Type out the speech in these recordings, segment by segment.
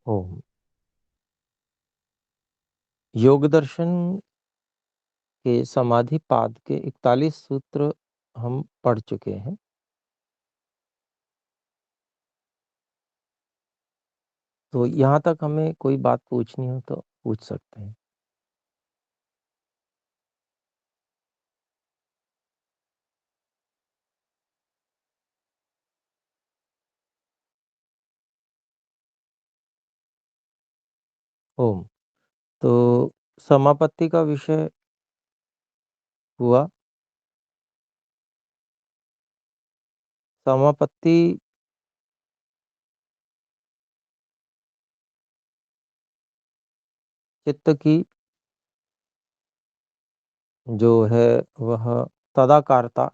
ओम। योग दर्शन के समाधि पाद के 41 सूत्र हम पढ़ चुके हैं। तो यहाँ तक हमें कोई बात पूछनी हो तो पूछ सकते हैं। ओम। तो समापत्ति का विषय हुआ। समापत्ति चित्त की जो है वह तदाकारता,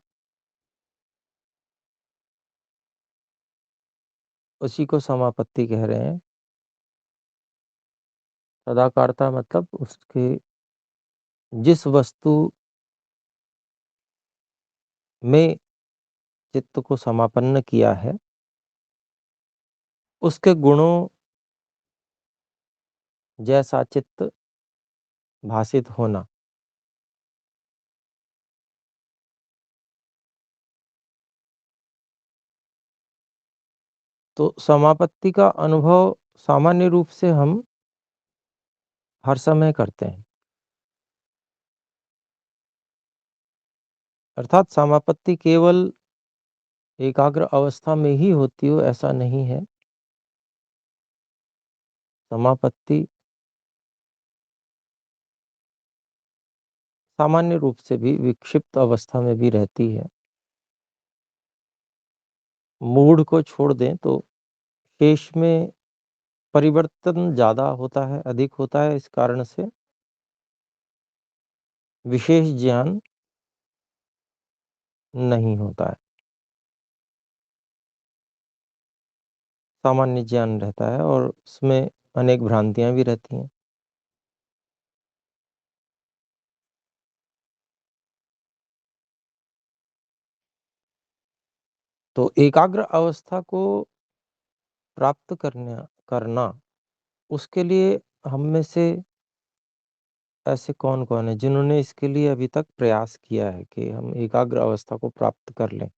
उसी को समापत्ति कह रहे हैं। तदाकारता मतलब उसके जिस वस्तु में चित्त को समापन्न किया है उसके गुणों जैसा चित्त भासित होना। तो समापत्ति का अनुभव सामान्य रूप से हम हर समय करते हैं। अर्थात समापत्ति केवल एकाग्र अवस्था में ही होती हो ऐसा नहीं है। समापत्ति सामान्य रूप से भी विक्षिप्त अवस्था में भी रहती है। मूड को छोड़ दें तो शेष में परिवर्तन ज्यादा होता है, अधिक होता है। इस कारण से विशेष ज्ञान नहीं होता है, सामान्य ज्ञान रहता है और उसमें अनेक भ्रांतियां भी रहती हैं। तो एकाग्र अवस्था को प्राप्त करना उसके लिए हम में से ऐसे कौन कौन है जिन्होंने इसके लिए अभी तक प्रयास किया है कि हम एकाग्र अवस्था को प्राप्त कर लें,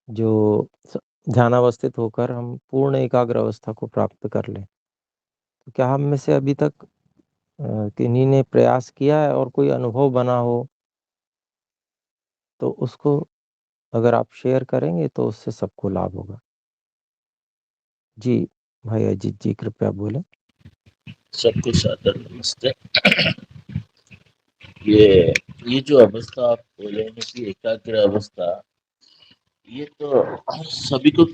जो स- ध्यानावस्थित होकर हम पूर्ण एकाग्र अवस्था को प्राप्त कर लें। तो क्या हम में से अभी तक किन्हीं ने प्रयास किया है और कोई अनुभव बना हो तो उसको अगर आप शेयर करेंगे तो उससे सबको लाभ होगा। जी भाई अजीत जी कृपया बोलें। सबको सादर नमस्ते। ये ये जो अवस्था आप बोले हैं कि एकाग्र अवस्था, ये तो हम सभी को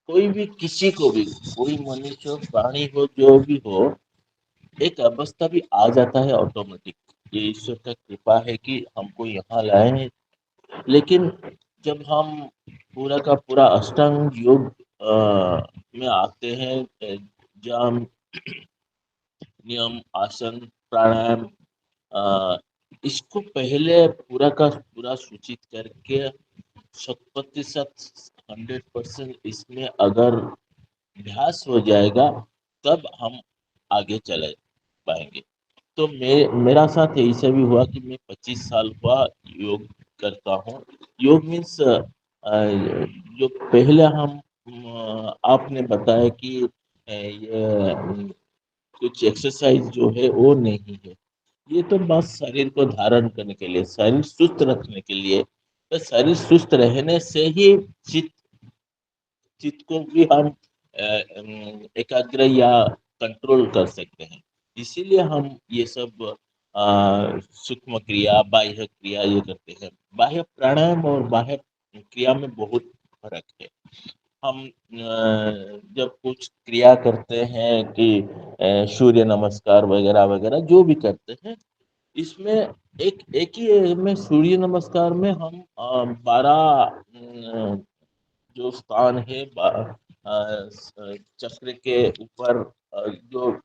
कोई भी किसी को भी, कोई मनुष्य हो, प्राणी हो, जो भी हो, एक अवस्था भी आ जाता है ऑटोमेटिक। ये ईश्वर का कृपा है कि हमको यहाँ लाए हैं। लेकिन जब हम पूरा का पूरा अष्टांग योग में आते हैं, जहाँ नियम, आसन, प्राणायाम, अ, इसको पहले पूरा का पूरा सूचित करके 100% 100% इसमें अगर अभ्यास हो जाएगा, तब हम आगे चले पाएंगे। तो मेरा साथ ऐसे भी हुआ कि मैं 25 साल हुआ योग करता हूँ। योग मीन्स जो पहले हम आपने बताया कि ये कुछ एक्सरसाइज जो है वो नहीं है। ये तो बस शरीर को धारण करने के लिए, शरीर सुस्त रखने के लिए। तो शरीर सुस्त रहने से ही चित्त चित्त को भी हम एकाग्र या कंट्रोल कर सकते हैं। इसीलिए हम ये सब सूक्ष्म क्रिया, बाह्य क्रिया ये करते हैं। बाह्य प्राणायाम और बाह्य क्रिया में बहुत फर्क है। हम जब कुछ क्रिया करते हैं कि सूर्य नमस्कार वगैरह वगैरह जो भी करते हैं, इसमें एक एक ही में सूर्य नमस्कार में हम 12 जो स्थान है चक्र के ऊपर, जो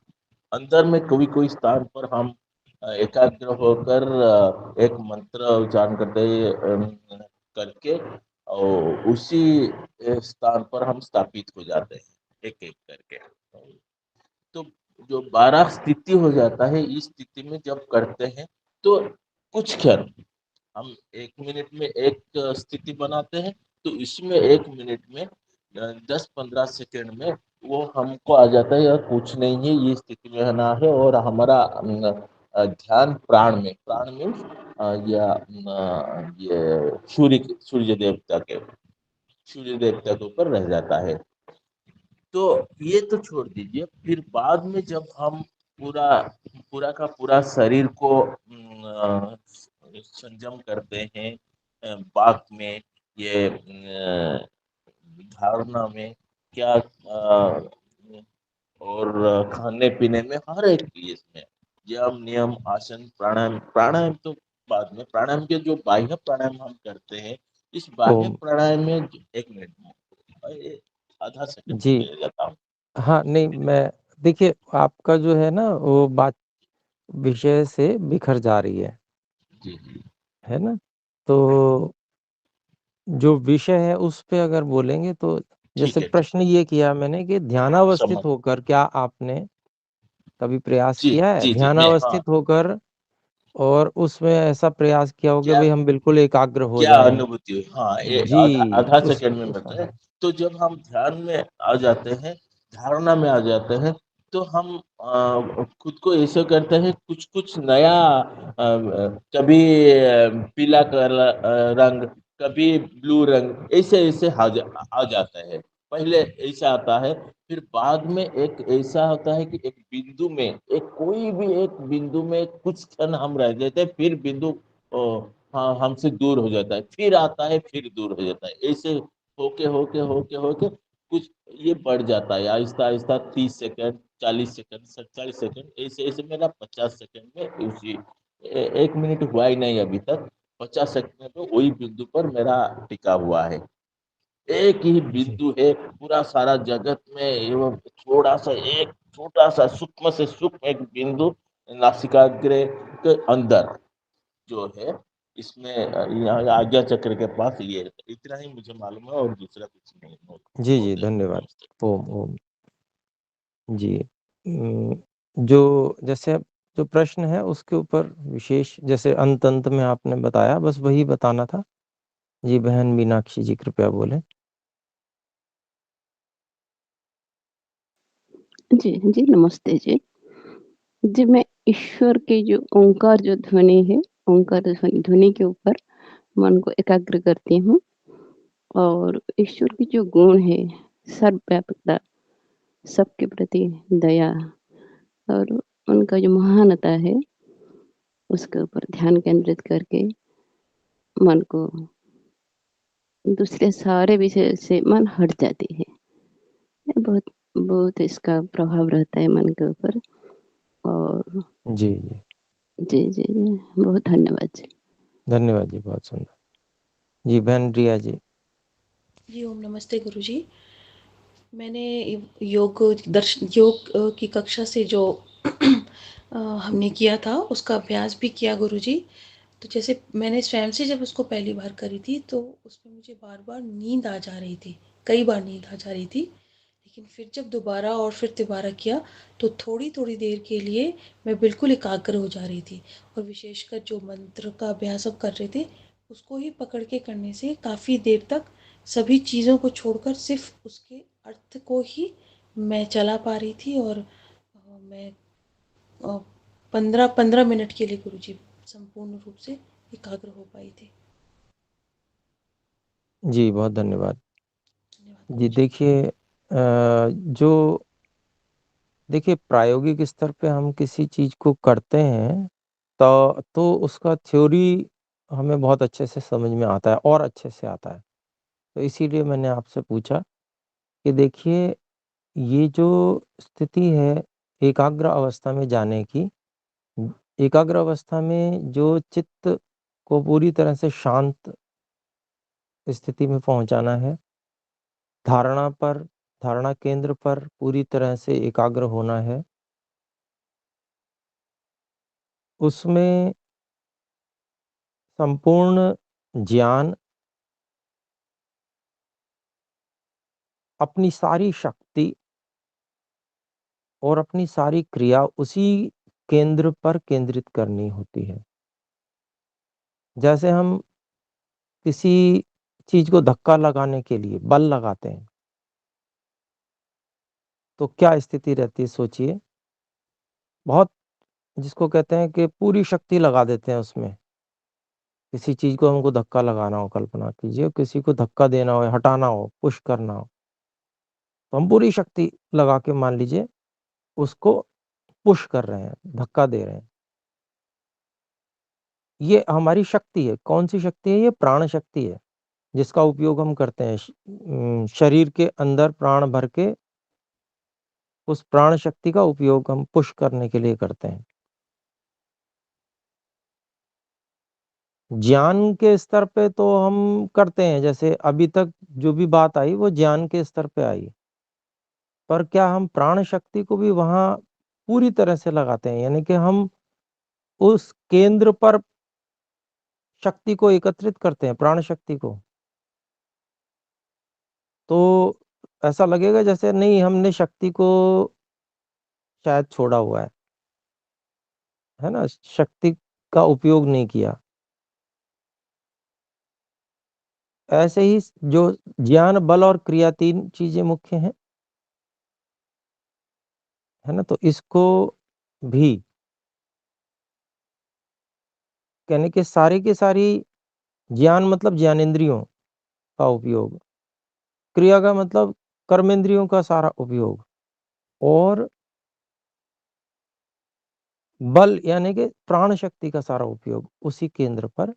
अंदर में कोई कोई स्थान पर हम एकाग्र होकर एक मंत्र उच्चारण करके और उसी स्थान पर हम स्थापित हो जाते हैं। एक-एक करके। तो जो 12 स्थिति हो जाता है, इस स्थिति में जब करते हैं, तो कुछ क्षण हम 1 मिनट में एक स्थिति बनाते हैं, तो इसमें 1 मिनट में 10-15 सेकंड में वो हमको आ जाता है यार कुछ नहीं है, ये स्थिति में रहना है और हमारा ध्यान प्राण मीन्स या ये सूर्य देवता के ऊपर रह जाता है। तो ये तो छोड़ दीजिए, फिर बाद में जब हम पूरा पूरा का पूरा शरीर को संयम करते हैं, वाक में, ये धारणा में, क्या और खाने पीने में, हर एक चीज में, यम नियम आसन प्राणायाम, प्राणायाम तो बाद में, प्राणायाम के जो बाह्य प्राणायाम हम करते हैं, इस बाह्य ओम। प्राणायाम में 1 मिनट में आधा सेकंड में जी। ले जाता हूँ। हाँ, नहीं मैं देखिए आपका जो है ना वो बात विषय से बिखर जा रही जी जी। है ना? तो जो विषय है उस पे अगर बोलेंगे तो जैसे ठीक प्रश्न है। ये किया मैंने कि समझ। ध्यानावस्थित होकर क्या आपने कभी प्रयास जी किया है? जी जी, मैं, हाँ, ध्यानावस्थित होकर और उसमें ऐसा प्रयास किया हो कि क्या भई हम बिल्कुल एकाग्र हो क्या जाएँ? अनुभूति हुई? हाँ, ये आधा जी, आधा उस सेकंड में उस बताएँ। तो जब हम ध्यान में आ जाते हैं, धारणा में आ जाते हैं, तो हम खुद को ऐसे करते हैं, कुछ-कुछ नया, कभी पीला रंग, कभी ब्लू रंग, ऐसे-ऐसे आ जाता है। पहले ऐसा आता है, फिर बाद में एक ऐसा होता है कि एक बिंदु में, एक कोई भी एक बिंदु में कुछ क्षण हम रह जाते हैं, फिर बिंदु अ, हाँ, हमसे दूर हो जाता है, फिर आता है, फिर दूर हो जाता है। ऐसे होके कुछ ये बढ़ जाता है आहिस्ता-आहिस्ता, 30 सेकंड, 40 सेकंड, 47 सेकंड, ऐसे-ऐसे मेरा 50 सेकंड में उसी 1 मिनट हुआ ही नहीं अभी तक, 50 सेकंड में वही बिंदु पर मेरा टिका हुआ है। एक ही जी, बिंदु है पूरा सारा जगत में, एवं थोड़ा-सा एक छोटा-सा सूक्ष्म से सूक्ष्म एक बिंदु नासिकाग्र के अंदर जो है, इसमें यहाँ आज्ञा चक्र के पास ये है। इतना ही मुझे मालूम है और दूसरा कुछ नहीं। जी, जी, बहुत है, धन्यवाद। नमस्ते। ओम, ओम। जी। जो जैसे अब जो प्रश्न है उसके ऊपर विशेष जैसे अंत-अंत में आपने बताया बस वही बताना था। जी, बहन मीनाक्षी जी कृपया बोलें। जी, जी, नमस्ते जी। जी, मैं ईश्वर के जो ओंकार जो ध्वनि है, ओंकार ध्वनि के ऊपर मन को एकाग्र करती हूँ और ईश्वर के जो गुण है, सर्वव्यापकता, सबके प्रति दया और उनका जो महानता है, उसके ऊपर ध्यान केंद्रित करके मन को दूसरे सारे विषय से मन हट जाती है। ये बहुत बहुत इसका प्रभाव रहता है मन के ऊपर और जी, जी। जी, जी, जी, बहुत धन्यवाद जी। धन्यवाद जी, बहुत सुंदर। जी, बहन रिया जी। जी, ओम नमस्ते गुरुजी। मैंने योग की कक्षा से जो हमने किया था उसका अभ्यास भी किया गुरुजी। तो जैसे मैंने स्वयं से जब उसको पहली बार करी थी तो उसमें मुझे बार-बार नींद आ जा रही थी, कई बार नींद आ जा रही थी। लेकिन फिर जब दोबारा और फिर तिबारा किया तो थोड़ी-थोड़ी देर के लिए मैं बिल्कुल एकाग्र हो जा रही थी और विशेषकर जो मंत्र का अभ्यास हम कर रहे थे, उसको ही पकड़ के करने से काफ़ी देर तक सभी चीज़ों को छोड़कर सिर्फ़ उसके अर्थ को ही मैं चला पा रही थी और मैं 15-15 मिनट के लिए गुरुजी संपूर्ण रूप से एकाग्र हो पाई थी। जी, बहुत धन्यवाद। धन्यवाद जी, गुरुजी। देखिए जो देखिए प्रायोगिक स्तर पे हम किसी चीज़ को करते हैं तो उसका थ्योरी हमें बहुत अच्छे से समझ में आता है और अच्छे से आता है। तो इसीलिए मैंने आपसे पूछा कि देखिए ये जो स्थिति है एकाग्र अवस्था में जाने की, एकाग्र अवस्था में जो चित्त को पूरी तरह से शांत स्थिति में पहुँचाना है, धारणा पर धारणा केंद्र पर पूरी तरह से एकाग्र होना है। उसमें संपूर्ण ज्ञान, अपनी सारी शक्ति और अपनी सारी क्रिया उसी केंद्र पर केंद्रित करनी होती है। जैसे हम किसी चीज को धक्का लगाने के लिए बल लगाते हैं, तो क्या स्थिति रहती है सोचिए। बहुत, जिसको कहते हैं कि पूरी शक्ति लगा देते हैं उसमें। किसी चीज को हमको धक्का लगाना हो, कल्पना कीजिए किसी को धक्का देना हो, हटाना हो, पुश करना हो, तो हम पूरी शक्ति लगा के मान लीजिए उसको पुश कर रहे हैं, धक्का दे रहे हैं। ये हमारी शक्ति है। कौन सी शक्ति है? ये प्राण शक्ति है, जिसका उपयोग हम करते हैं शरीर के अंदर प्राण भर के। उस प्राण शक्ति का उपयोग हम पुश करने के लिए करते हैं। ज्ञान के स्तर पे तो हम करते हैं, जैसे अभी तक जो भी बात आई वो ज्ञान के स्तर पे आई, पर क्या हम प्राण शक्ति को भी वहां पूरी तरह से लगाते हैं? यानी कि हम उस केंद्र पर शक्ति को एकत्रित करते हैं, प्राण शक्ति को। तो ऐसा लगेगा जैसे नहीं, हमने शक्ति को शायद छोड़ा हुआ है ना, शक्ति का उपयोग नहीं किया। ऐसे ही जो ज्ञान, बल और क्रिया, तीन चीजें मुख्य हैं, है ना, तो इसको भी कहने के सारी की सारी, ज्ञान मतलब ज्ञानेंद्रियों का उपयोग, क्रिया का मतलब कर्मेंद्रियों का सारा उपयोग, और बल यानी कि प्राण शक्ति का सारा उपयोग उसी केंद्र पर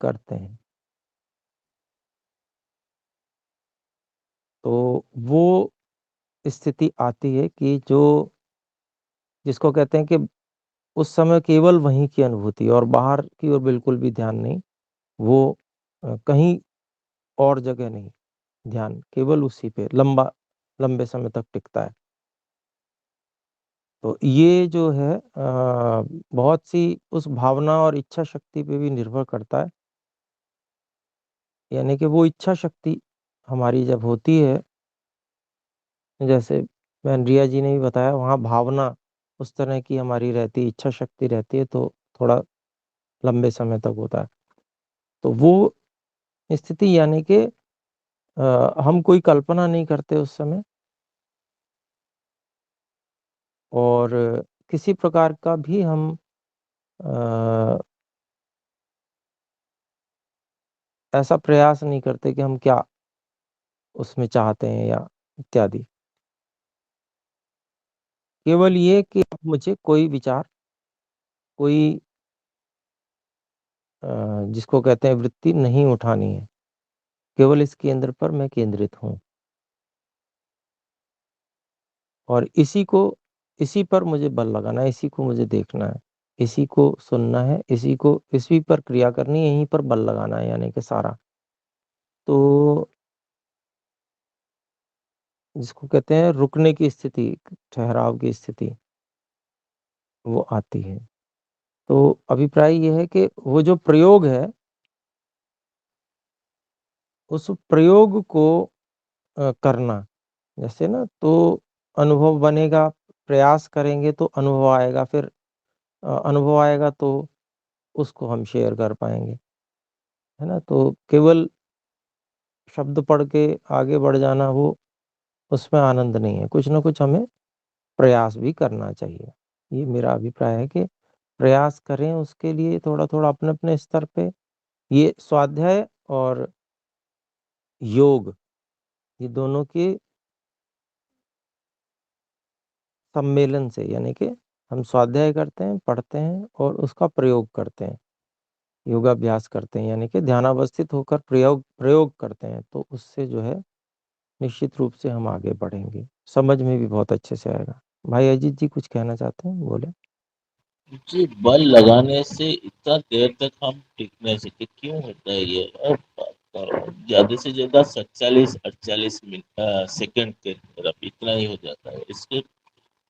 करते हैं। तो वो स्थिति आती है कि जो, जिसको कहते हैं कि उस समय केवल वहीं की अनुभूति और बाहर की ओर बिल्कुल भी ध्यान नहीं। वो कहीं और जगह नहीं, ध्यान केवल उसी पे लंबे समय तक टिकता है। तो ये जो है बहुत सी उस भावना और इच्छा शक्ति पे भी निर्भर करता है। यानी कि वो इच्छा शक्ति हमारी जब होती है, जैसे मैन रिया जी ने भी बताया, वहाँ भावना उस तरह की हमारी रहती, इच्छा शक्ति रहती है, तो थोड़ा लंबे समय तक होता है। तो वो स्थिति यानी कि हम कोई कल्पना नहीं करते उस समय, और किसी प्रकार का भी हम अ, ऐसा प्रयास नहीं करते कि हम क्या उसमें चाहते हैं या इत्यादि। केवल ये कि अब मुझे कोई विचार, कोई जिसको कहते हैं वृत्ति नहीं उठानी है, केवल इस केंद्र पर मैं केंद्रित हूँ, और इसी पर मुझे बल लगाना है, इसी को मुझे देखना है, इसी को सुनना है, इसी पर क्रिया करनी है, यहीं पर बल लगाना है, यानी कि सारा। तो जिसको कहते हैं रुकने की स्थिति, ठहराव की स्थिति, वो आती है। तो अभिप्राय ये है कि वो जो प्रयोग है, उस प्रयोग को करना, जैसे ना, तो अनुभव बनेगा, प्रयास करेंगे तो अनुभव आएगा, फिर अनुभव आएगा तो उसको हम शेयर कर पाएंगे, है ना। तो केवल शब्द पढ़ के आगे बढ़ जाना, वो उसमें आनंद नहीं है। कुछ ना कुछ हमें प्रयास भी करना चाहिए। ये मेरा अभिप्राय है कि प्रयास करें उसके लिए, थोड़ा थोड़ा अपने अपने स्तर पे। ये स्वाध्याय और योग, ये दोनों के सम्मेलन से, यानी कि हम स्वाध्याय करते हैं, पढ़ते हैं और उसका प्रयोग करते हैं, योगाभ्यास करते हैं, यानी कि ध्यानावस्थित होकर प्रयोग प्रयोग करते हैं, तो उससे जो है निश्चित रूप से हम आगे बढ़ेंगे, समझ में भी बहुत अच्छे से आएगा। भाई अजीत जी कुछ कहना चाहते हैं? बोले। जी, बल लगाने से इतना देर तक हम टिक नहीं सकते, क्यों होता है ये? और ज्यादा से ज्यादा 47-48 सेकंड के तरफ इतना ही हो जाता है, इसके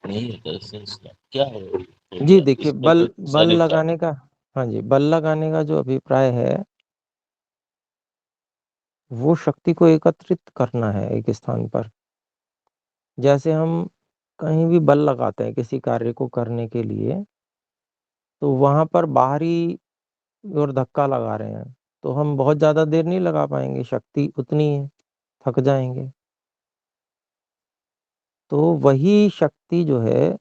नहीं होता है सेंस ना, क्या हो? जी देखिए, इस पर बल कुछ बल सारे लगाने का, हाँ जी, बल लगाने का जो अभिप्राय है, वो शक्ति को एकत्रित करना है एक स्थान पर। जैसे हम कहीं भी बल लगाते हैं किसी कार्य को करने के लिए, तो वहां पर बाहरी और धक्का लगा रहे हैं तो हम बहुत ज्यादा देर नहीं लगा पाएंगे, शक्ति उतनी है, थक जाएंगे। तो वही शक्ति जो है,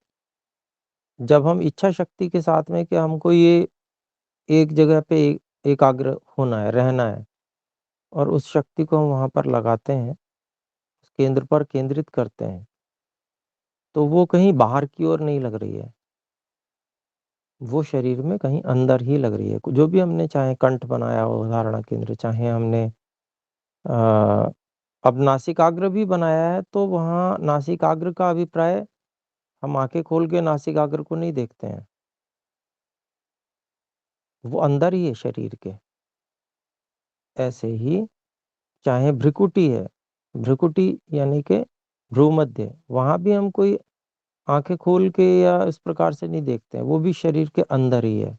जब हम इच्छा शक्ति के साथ में कि हमको ये एक जगह पे एकाग्र होना है, रहना है, और उस शक्ति को हम वहां पर लगाते हैं, उस केंद्र पर केंद्रित करते हैं, तो वो कहीं बाहर की ओर नहीं लग रही है, वो शरीर में कहीं अंदर ही लग रही है। जो भी हमने चाहे कंठ बनाया हो धारणा केंद्र, चाहे हमने आ, अब नासिकाग्र भी बनाया है, तो वहाँ नासिकाग्र का अभिप्राय, हम आंखें खोल के नासिकाग्र को नहीं देखते हैं, वो अंदर ही है शरीर के। ऐसे ही चाहे भ्रिकुटी है, भ्रिकुटी यानी कि भ्रू मध्य, वहां भी हम कोई आंखें खोल के या इस प्रकार से नहीं देखते हैं, वो भी शरीर के अंदर ही है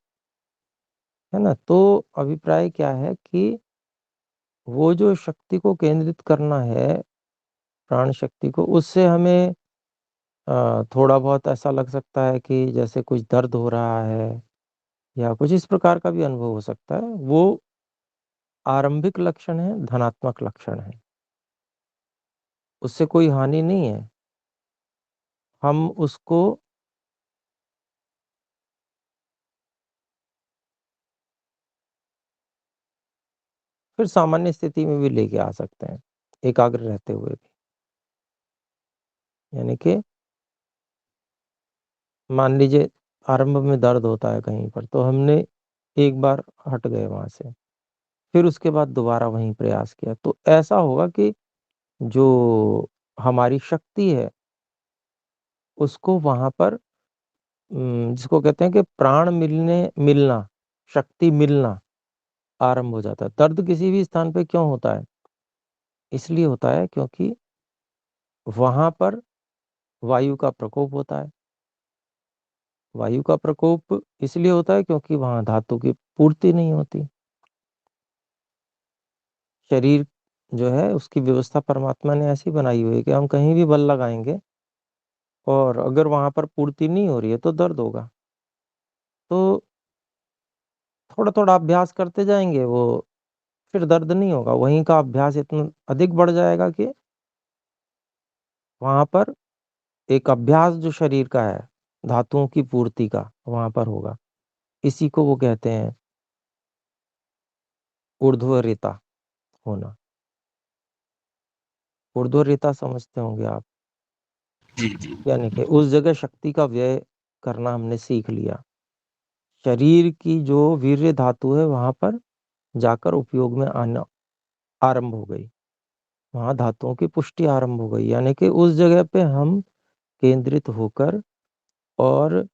ना। तो अभिप्राय क्या है कि वो जो शक्ति को केंद्रित करना है, प्राण शक्ति को, उससे हमें थोड़ा बहुत ऐसा लग सकता है कि जैसे कुछ दर्द हो रहा है, या कुछ इस प्रकार का भी अनुभव हो सकता है। वो आरंभिक लक्षण है, धनात्मक लक्षण है, उससे कोई हानि नहीं है। हम उसको फिर सामान्य स्थिति में भी लेके आ सकते हैं, एकाग्र रहते हुए भी। यानी कि मान लीजिए आरंभ में दर्द होता है कहीं पर, तो हमने एक बार हट गए वहां से, फिर उसके बाद दोबारा वहीं प्रयास किया, तो ऐसा होगा कि जो हमारी शक्ति है उसको वहां पर जिसको कहते हैं कि प्राण मिलना, शक्ति मिलना आरंभ हो जाता है। दर्द किसी भी स्थान पे क्यों होता है? इसलिए होता है क्योंकि वहां पर वायु का प्रकोप होता है। वायु का प्रकोप इसलिए होता है क्योंकि वहां धातु की पूर्ति नहीं होती। शरीर जो है उसकी व्यवस्था परमात्मा ने ऐसी बनाई हुई है कि हम कहीं भी बल लगाएंगे, और अगर वहां पर पूर्ति नहीं हो रही है तो दर्द होगा। तो थोड़ा थोड़ा अभ्यास करते जाएंगे, वो फिर दर्द नहीं होगा। वहीं का अभ्यास इतना अधिक बढ़ जाएगा कि वहां पर एक अभ्यास जो शरीर का है धातुओं की पूर्ति का, वहां पर होगा। इसी को वो कहते हैं ऊर्ध्वरेता होना। ऊर्ध्वरेता समझते होंगे आप, जी जी। यानी कि उस जगह शक्ति का व्यय करना हमने सीख लिया। शरीर की जो वीर्य धातु है वहां पर जाकर उपयोग में आना आरंभ हो गई, वहां धातुओं की पुष्टि आरंभ हो गई। यानी कि उस जगह पे हम केंद्रित होकर, और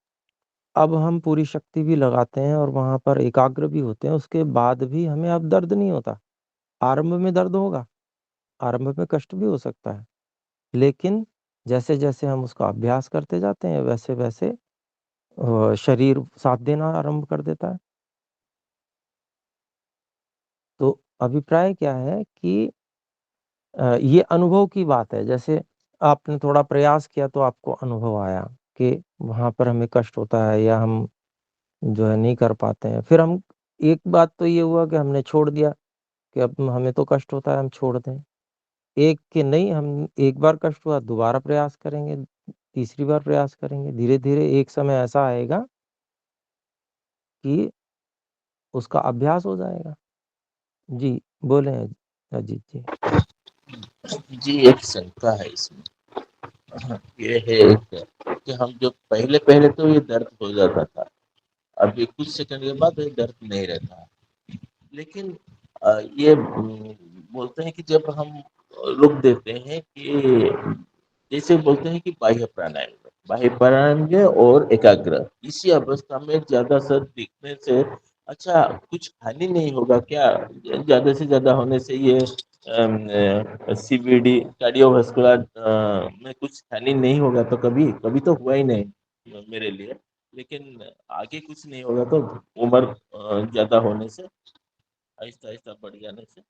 अब हम पूरी शक्ति भी लगाते हैं और वहां पर एकाग्र भी होते हैं, उसके बाद भी हमें अब दर्द नहीं होता। आरंभ में दर्द होगा, आरंभ में कष्ट भी हो सकता है, लेकिन जैसे जैसे हम उसका अभ्यास करते जाते हैं वैसे वैसे शरीर साथ देना आरंभ कर देता है। तो अभिप्राय क्या है कि ये अनुभव की बात है। जैसे आपने थोड़ा प्रयास किया तो आपको अनुभव आया कि वहां पर हमें कष्ट होता है, या हम जो है नहीं कर पाते हैं। फिर हम, एक बात तो ये हुआ कि हमने छोड़ दिया कि अब हमें तो कष्ट होता है, हम छोड़ दें। एक कि नहीं, हम एक बार कष्ट हुआ दोबारा प्रयास करेंगे, तीसरी बार प्रयास करेंगे, धीरे धीरे एक समय ऐसा आएगा कि उसका अभ्यास हो जाएगा। जी बोले अजीत जी। जी, एक शंका है इसमें। ये है एक, कि हम जो पहले पहले तो ये दर्द हो जाता था, अभी कुछ सेकंड के बाद ये दर्द नहीं रहता। लेकिन ये बोलते हैं कि जब हम रुक देते हैं कि, जैसे बोलते हैं कि बाह्य प्राणायाम और एकाग्र इसी अवस्था में ज्यादा सर दिखने से अच्छा कुछ हानि नहीं होगा क्या? ज्यादा से ज्यादा होने से ये सीवीडी कार्डियोवास्कुलर में कुछ हानि नहीं होगा तो? कभी कभी तो हुआ ही नहीं मेरे लिए, लेकिन आगे कुछ नहीं होगा तो? उम्र ज्यादा होने से, आहिस्ता आहिस्ता बढ़ जाने से।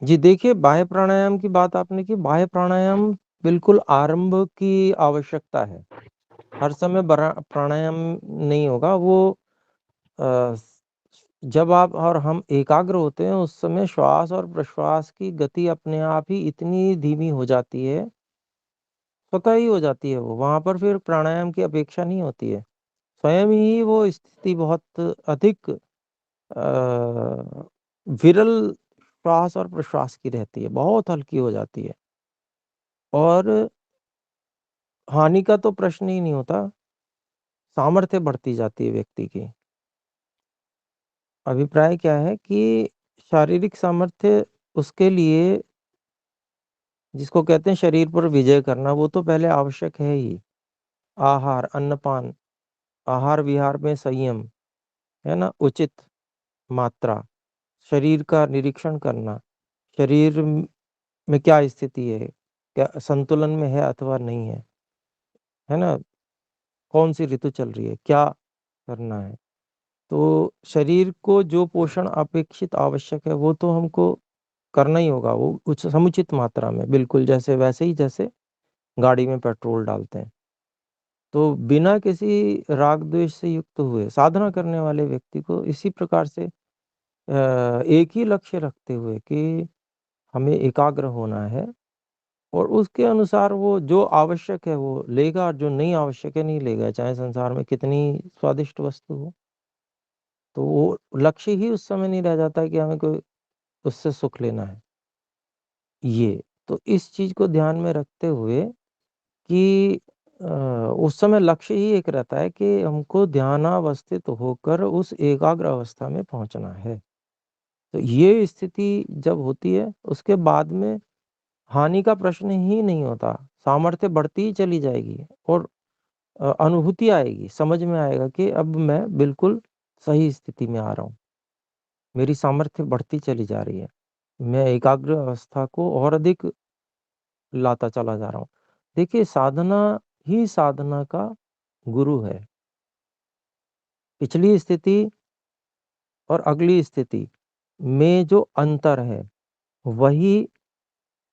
जी देखिए, बाह्य प्राणायाम की बात आपने की। बाह्य प्राणायाम बिल्कुल आरंभ की आवश्यकता है। हर समय प्राणायाम नहीं होगा, वो जब आप और हम एकाग्र होते हैं उस समय श्वास और प्रश्वास की गति अपने आप ही इतनी धीमी हो जाती है, स्वतः ही हो जाती है वो, वहां पर फिर प्राणायाम की अपेक्षा नहीं होती है। स्वयं ही वो स्थिति बहुत अधिक विरल श्वास और प्रश्वास की रहती है, बहुत हल्की हो जाती है और हानि का तो प्रश्न ही नहीं होता, सामर्थ्य बढ़ती जाती है व्यक्ति की। अभिप्राय क्या है कि शारीरिक सामर्थ्य उसके लिए, जिसको कहते हैं शरीर पर विजय करना, वो तो पहले आवश्यक है ही। आहार, अन्नपान, आहार विहार में संयम, है ना, उचित मात्रा, शरीर का निरीक्षण करना, शरीर में क्या स्थिति है, क्या संतुलन में है अथवा नहीं है ना, कौन सी ऋतु चल रही है, क्या करना है। तो शरीर को जो पोषण अपेक्षित आवश्यक है वो तो हमको करना ही होगा, वो कुछ समुचित मात्रा में, बिल्कुल जैसे वैसे ही जैसे गाड़ी में पेट्रोल डालते हैं। तो बिना किसी राग द्वेष से युक्त हुए साधना करने वाले व्यक्ति को इसी प्रकार से एक ही लक्ष्य रखते हुए कि हमें एकाग्र होना है, और उसके अनुसार वो जो आवश्यक है वो लेगा और जो नहीं आवश्यक है नहीं लेगा, चाहे संसार में कितनी स्वादिष्ट वस्तु हो। तो वो लक्ष्य ही उस समय नहीं रह जाता है कि हमें कोई उससे सुख लेना है। ये तो इस चीज को ध्यान में रखते हुए कि उस समय लक्ष्य ही एक रहता है कि हमको ध्यानावस्थित होकर उस एकाग्र अवस्था में पहुंचना है। तो ये स्थिति जब होती है उसके बाद में हानि का प्रश्न ही नहीं होता, सामर्थ्य बढ़ती ही चली जाएगी और अनुभूति आएगी, समझ में आएगा कि अब मैं बिल्कुल सही स्थिति में आ रहा हूँ, मेरी सामर्थ्य बढ़ती चली जा रही है, मैं एकाग्र अवस्था को और अधिक लाता चला जा रहा हूँ। देखिए, साधना ही साधना का गुरु है। पिछली स्थिति और अगली स्थिति में जो अंतर है वही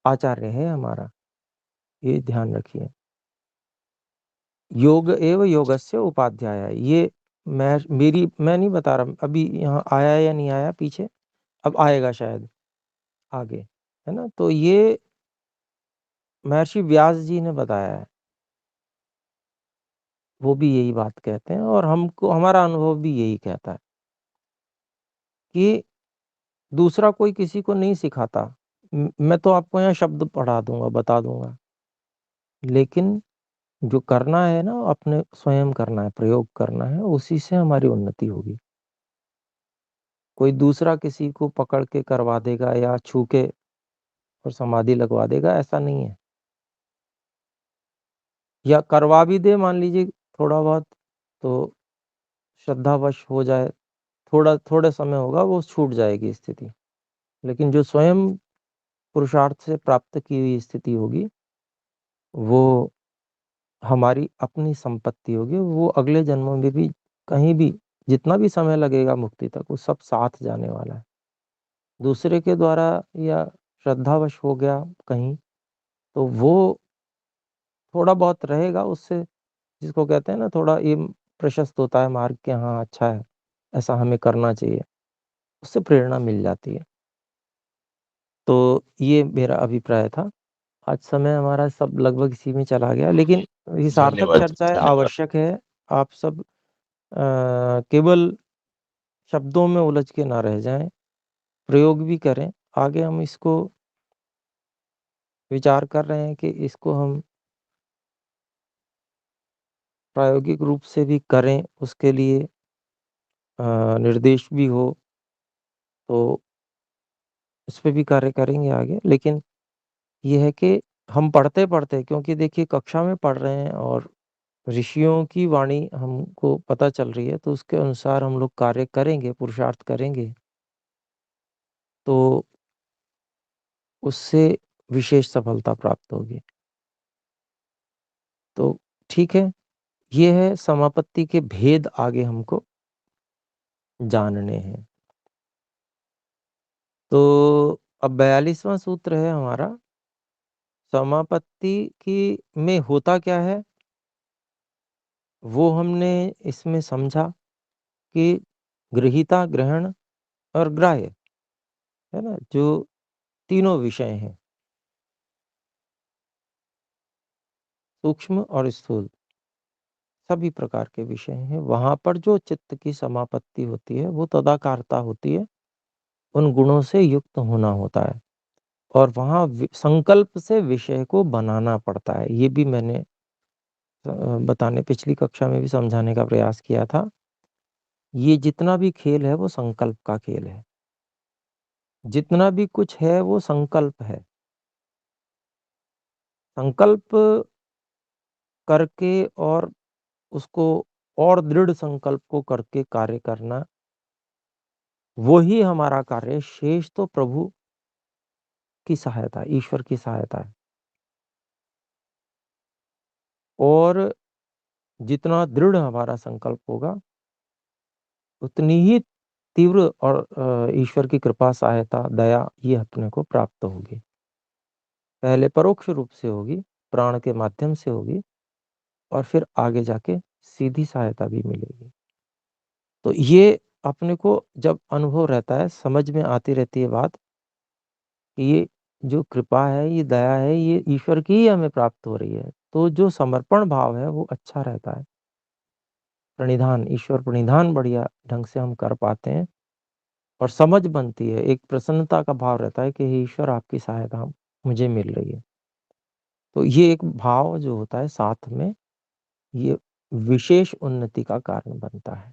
आचार्य है हमारा, ये ध्यान रखिए। योग एव योगस्य उपाध्याय, ये मैं नहीं बता रहा अभी यहाँ आया या नहीं आया पीछे, अब आएगा शायद आगे, है ना। तो ये महर्षि व्यास जी ने बताया है, वो भी यही बात कहते हैं और हमको हमारा अनुभव भी यही कहता है कि दूसरा कोई किसी को नहीं सिखाता। मैं तो आपको यहाँ शब्द पढ़ा दूंगा, बता दूंगा, लेकिन जो करना है ना अपने स्वयं करना है, प्रयोग करना है, उसी से हमारी उन्नति होगी। कोई दूसरा किसी को पकड़ के करवा देगा या छू के और समाधि लगवा देगा, ऐसा नहीं है। या करवा भी दे मान लीजिए थोड़ा बहुत, तो श्रद्धावश हो जाए, थोड़ा थोड़े समय होगा वो छूट जाएगी स्थिति, लेकिन जो स्वयं पुरुषार्थ से प्राप्त की हुई स्थिति होगी वो हमारी अपनी संपत्ति होगी, वो अगले जन्मों में भी कहीं भी जितना भी समय लगेगा मुक्ति तक, वो सब साथ जाने वाला है। दूसरे के द्वारा या श्रद्धावश हो गया कहीं, तो वो थोड़ा बहुत रहेगा उससे, जिसको कहते हैं ना थोड़ा ये प्रशस्त होता है मार्ग के, हाँ अच्छा है, ऐसा हमें करना चाहिए, उससे प्रेरणा मिल जाती है। तो ये मेरा अभिप्राय था। आज समय हमारा सब लगभग इसी में चला गया, लेकिन ये सार्थक धन्यवाद, चर्चाएं धन्यवाद। आवश्यक है। आप सब केवल शब्दों में उलझ के ना रह जाएं, प्रयोग भी करें। आगे हम इसको विचार कर रहे हैं कि इसको हम प्रायोगिक रूप से भी करें, उसके लिए निर्देश भी हो, तो इस पे भी कार्य करेंगे आगे। लेकिन ये है कि हम पढ़ते पढ़ते, क्योंकि देखिए कक्षा में पढ़ रहे हैं और ऋषियों की वाणी हमको पता चल रही है, तो उसके अनुसार हम लोग कार्य करेंगे, पुरुषार्थ करेंगे, तो उससे विशेष सफलता प्राप्त होगी। तो ठीक है, ये है समापत्ति के भेद, आगे हमको जानने हैं। तो अब 42वां सूत्र है हमारा, समापत्ति की में होता क्या है वो हमने इसमें समझा कि गृहीता, ग्रहण और ग्राह्य, है ना, जो तीनों विषय हैं, सूक्ष्म और स्थूल, सभी प्रकार के विषय हैं। वहां पर जो चित्त की समापत्ति होती है वो तदाकारता होती है, उन गुणों से युक्त होना होता है। और वहां संकल्प से विषय को बनाना पड़ता है। ये भी मैंने बताने पिछली कक्षा में भी समझाने का प्रयास किया था। ये जितना भी खेल है वो संकल्प का खेल है। जितना भी कुछ है वो संकल्प है। संकल्प करके और उसको और दृढ़ संकल्प को करके कार्य करना, वही हमारा कार्य है। शेष तो प्रभु की सहायता, ईश्वर की सहायता है। और जितना दृढ़ हमारा संकल्प होगा उतनी ही तीव्र और ईश्वर की कृपा, सहायता, दया ये अपने को प्राप्त होगी। पहले परोक्ष रूप से होगी, प्राण के माध्यम से होगी, और फिर आगे जाके सीधी सहायता भी मिलेगी। तो ये अपने को जब अनुभव रहता है, समझ में आती रहती है बात कि ये जो कृपा है, ये दया है, ये ईश्वर की ही हमें प्राप्त हो रही है, तो जो समर्पण भाव है वो अच्छा रहता है। प्रणिधान, ईश्वर प्रणिधान बढ़िया ढंग से हम कर पाते हैं और समझ बनती है। एक प्रसन्नता का भाव रहता है कि हे ईश्वर आपकी सहायता मुझे मिल रही है। तो ये एक भाव जो होता है साथ में, ये विशेष उन्नति का कारण बनता है।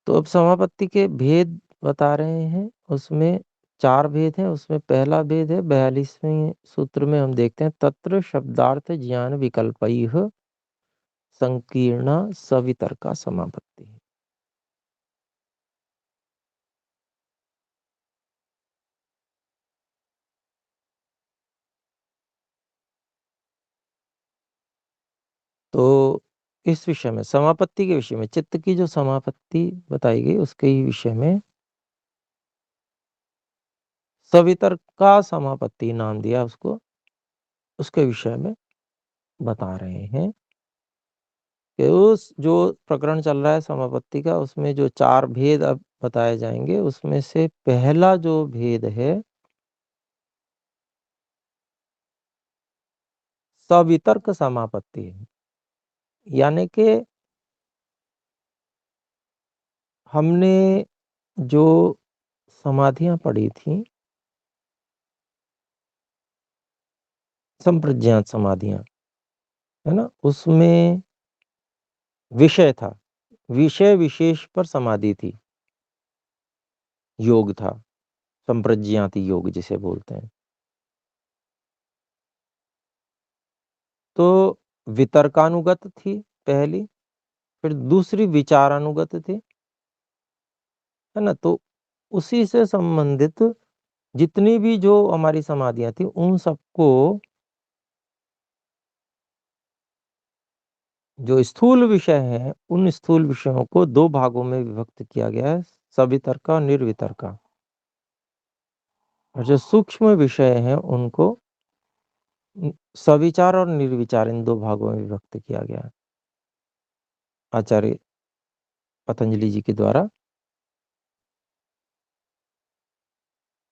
तो अब समापत्ति के भेद बता रहे हैं। उसमें 4 भेद हैं। उसमें पहला भेद है 42वें सूत्र में, हम देखते हैं तत्र शब्दार्थ ज्ञान विकल्पैः संकीर्णा सवितर्का समापत्ति। तो इस विषय में, समापत्ति के विषय में, चित्त की जो समापत्ति बताई गई उसके ही विषय में सवितर्का समापत्ति नाम दिया उसको, उसके विषय में बता रहे हैं कि उस जो प्रकरण चल रहा है समापत्ति का, उसमें जो 4 भेद अब बताए जाएंगे, उसमें से पहला जो भेद है सवितर्क समापत्ति है। यानी कि हमने जो समाधियां पढ़ी थी, संप्रज्ञात समाधियां, है ना, उसमें विषय था, विषय विशेष पर समाधि थी, योग था, संप्रज्ञाति योग जिसे बोलते हैं। तो वितर्कानुगत थी पहली, फिर दूसरी विचारानुगत थी, है ना। तो उसी से संबंधित जितनी भी जो हमारी समाधियां थी, उन सबको जो स्थूल विषय हैं, उन स्थूल विषयों को 2 भागों में विभक्त किया गया है, सवितर्का और निर्वितर्का। और जो सूक्ष्म विषय हैं उनको सविचार और निर्विचार, इन 2 भागों में विभक्त किया गया है आचार्य पतंजलि जी के द्वारा।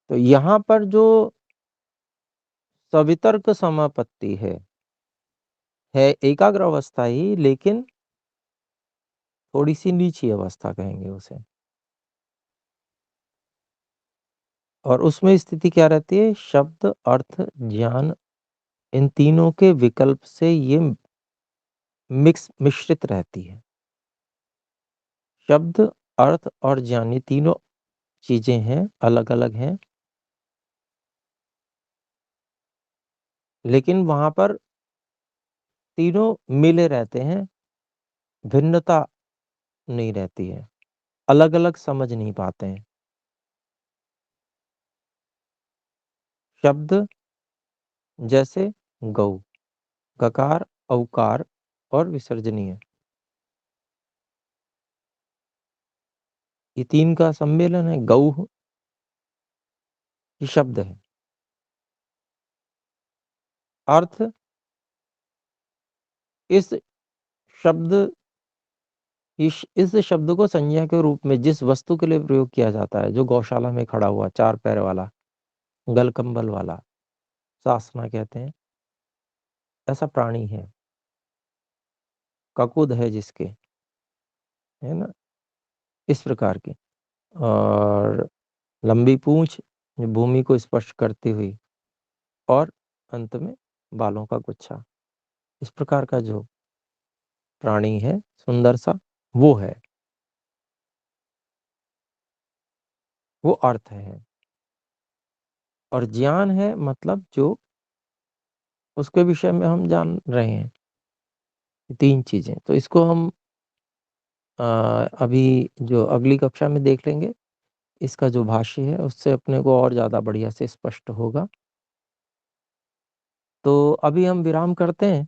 तो यहाँ पर जो सवितर्क समापत्ति है एकाग्र अवस्था ही, लेकिन थोड़ी सी नीची अवस्था कहेंगे उसे। और उसमें स्थिति क्या रहती है? शब्द, अर्थ, ज्ञान, इन तीनों के विकल्प से ये मिश्रित रहती है। शब्द, अर्थ और ज्ञान, ये तीनों चीजें हैं, अलग अलग हैं, लेकिन वहां पर तीनों मिले रहते हैं, भिन्नता नहीं रहती है, अलग अलग समझ नहीं पाते हैं। शब्द जैसे गौ, गकार, औकार और विसर्जनीय, ये 3 का सम्मेलन है। गौ ये शब्द है, अर्थ इस शब्द को संज्ञा के रूप में जिस वस्तु के लिए प्रयोग किया जाता है, जो गौशाला में खड़ा हुआ 4 पैर वाला, गलकंबल वाला, सासना कहते हैं, ऐसा प्राणी है, ककुद है जिसके, है ना, इस प्रकार की, और लंबी पूंछ भूमि को स्पर्श करती हुई, और अंत में बालों का गुच्छा, इस प्रकार का जो प्राणी है सुंदर सा, वो है, वो अर्थ है। और ज्ञान है मतलब जो उसके विषय में हम जान रहे हैं, 3 चीजें। तो इसको हम अभी जो अगली कक्षा में देख लेंगे, इसका जो भाष्य है उससे अपने को और ज्यादा बढ़िया से स्पष्ट होगा। तो अभी हम विराम करते हैं,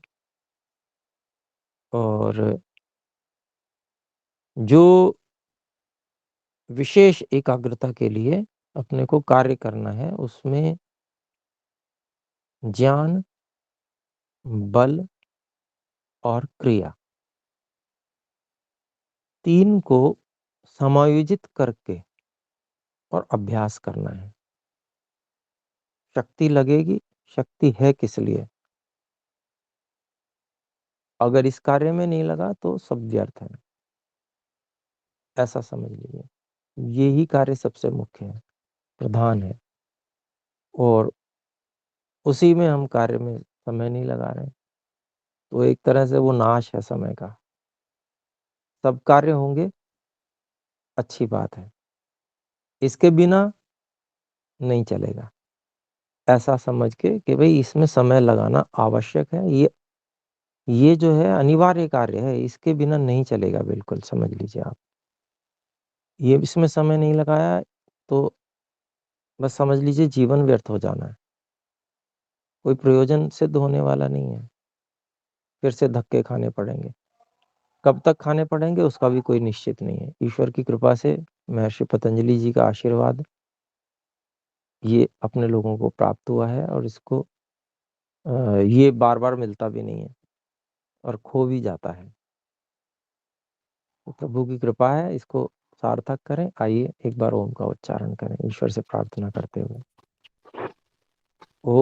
और जो विशेष एकाग्रता के लिए अपने को कार्य करना है, उसमें ज्ञान, बल और क्रिया, 3 को समायोजित करके और अभ्यास करना है। शक्ति लगेगी, शक्ति है किस लिए? अगर इस कार्य में नहीं लगा तो सब व्यर्थ है, ऐसा समझ लीजिए। यही कार्य सबसे मुख्य है, प्रधान है, और उसी में हम कार्य में समय नहीं लगा रहे, तो एक तरह से वो नाश है समय का। सब कार्य होंगे, अच्छी बात है, इसके बिना नहीं चलेगा, ऐसा समझ के कि भाई इसमें समय लगाना आवश्यक है, ये जो है अनिवार्य कार्य है, इसके बिना नहीं चलेगा, बिल्कुल समझ लीजिए आप। ये इसमें समय नहीं लगाया तो बस समझ लीजिए जीवन व्यर्थ हो जाना है, कोई प्रयोजन सिद्ध होने वाला नहीं है, फिर से धक्के खाने पड़ेंगे। कब तक खाने पड़ेंगे उसका भी कोई निश्चित नहीं है। ईश्वर की कृपा से महर्षि पतंजलि जी का आशीर्वाद ये अपने लोगों को प्राप्त हुआ है, और इसको ये बार बार मिलता भी नहीं है और खो भी जाता है। तो प्रभु की कृपा है, इसको सार्थक करें। आइए एक बार ओम का उच्चारण करें ईश्वर से प्रार्थना करते हुए। ओ